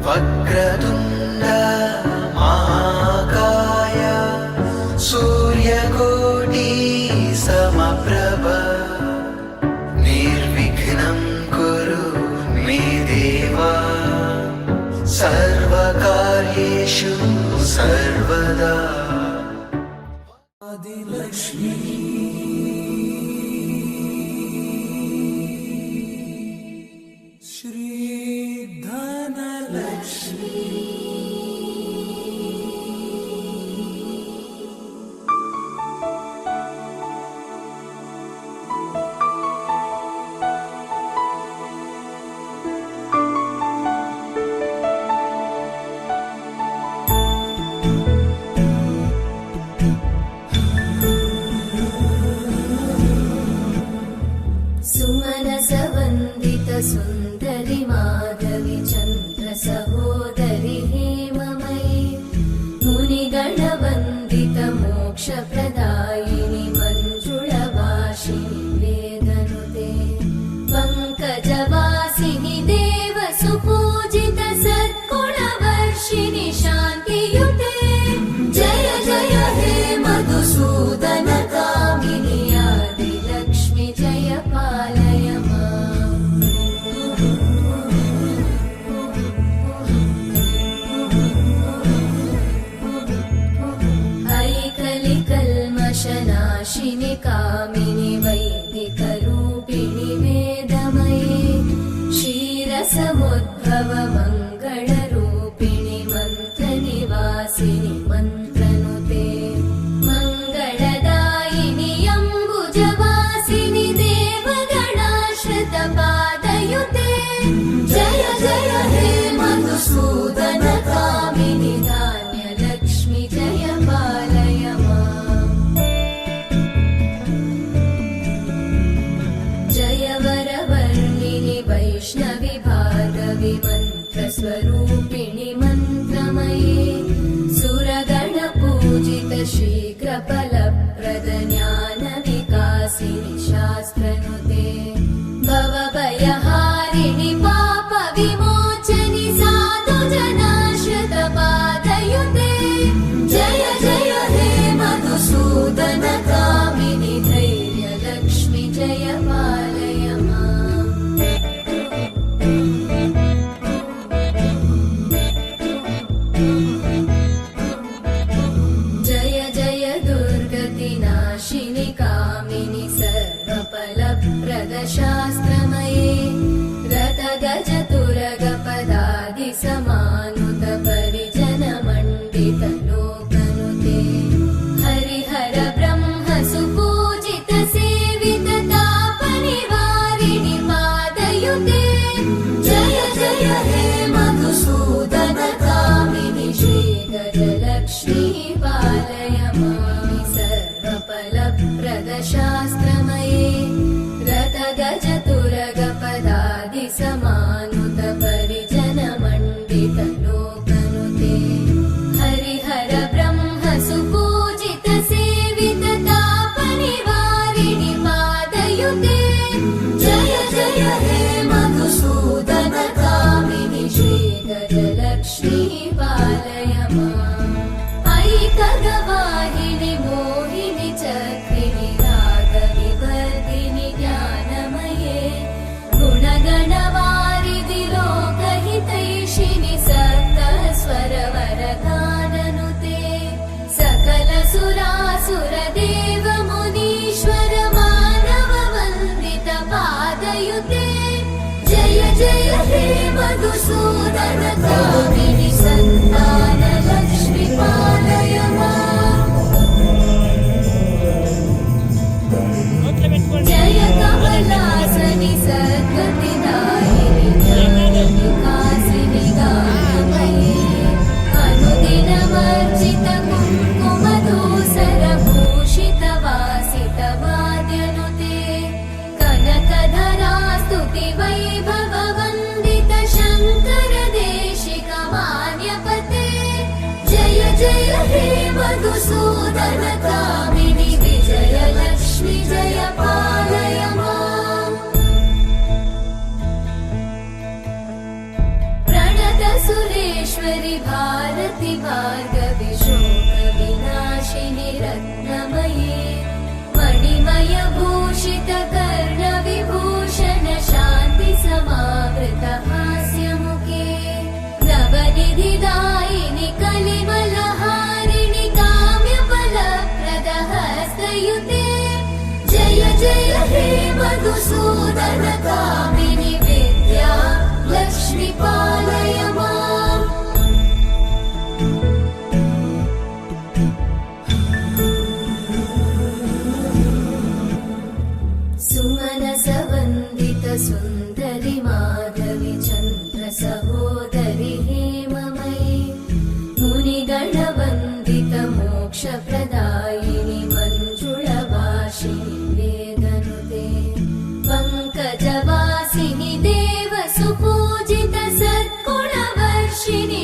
वक्रतुण्ड महाकाय सूर्यकोटि समप्रभ निर्विघ्नं कुरु मे देव सर्वकार्येषु सर्वदा। आदिलक्ष्मी सुन्दरि माधवी चन्द्र सहोदरि हेममयी मुनिगणवन्दित मोक्षप्रदायिनि मञ्जुळवासिनि वेदनुते पङ्कजवासिनि देव सुपूजित सद्गुणवर्षिणि शान्तियुते जय जय हे मधुसूदन कामिनि आदिलक्ष्मि जय पालय नाशिनि कामिनि वैदिकरूपिणि वेदमये क्षीरसमुद्भव मङ्गलरूपिणि मन्त्रनिवासिनि मन्त्रनुते मङ्गलदायिनि अम्बुजवासिनि देवगणाश्रितपादयुते जय जय हे मधुसूदन कामिनि धान्यलक्ष्मि जय पालय वैष्णवि भार्गवि मन्त्रस्वरूपिणि मन्त्रमये सुरगणपूजित शीघ्रफलप्रद ज्ञानविकासिनि शास्त्रनुते भवभयहारिणि पापविमोचनि साधुजनाश्रितपादयुते जय जय हे मधुसूदन कामिनि धैर्यलक्ष्मि जय पालय कामिनि सर्वफलप्रदशास्त्रमये रथगजतुरगपदादि समानुत परिजनमण्डित लोकनुते हरिहर ब्रह्म सुपूजित सेवित तापनिवारिणि पादयुते जय जय हे मधुसूदन कामिनि श्रीगजलक्ष्मी पालय मामि सर्वफलप्रदशास्त्रमये रथगजतुरगपदादि समानुत परिजनमण्डित लोकनुते हरिहर ब्रह्म सुपूजित सेवित तापनिवारिणि पादयुते जय जय हे मधुसूदन कामिनि श्रीगजल सुरेश्वरि भारति भार्गवि शोकविनाशिनि रत्नमये मणिमय भूषित कर्णविभूषण शान्ति समावृत हास्यमुखे नवनिधिदायिनि कलिमलहारिणि काम्यफलप्रद हस्तयुते जय जय हे मधुसूदन कामिनि विद्या लक्ष्मी पालय माम् सुमनसवन्दित सुन्दरि माधवि चन्द्र सहोदरि हेममयि मुनिगणवन्दित मोक्षप्रदायिनि मञ्जुळभाषिणि वेदनुते पङ्कजवासिनि देव सुपूजित सद्गुणवर्षिणि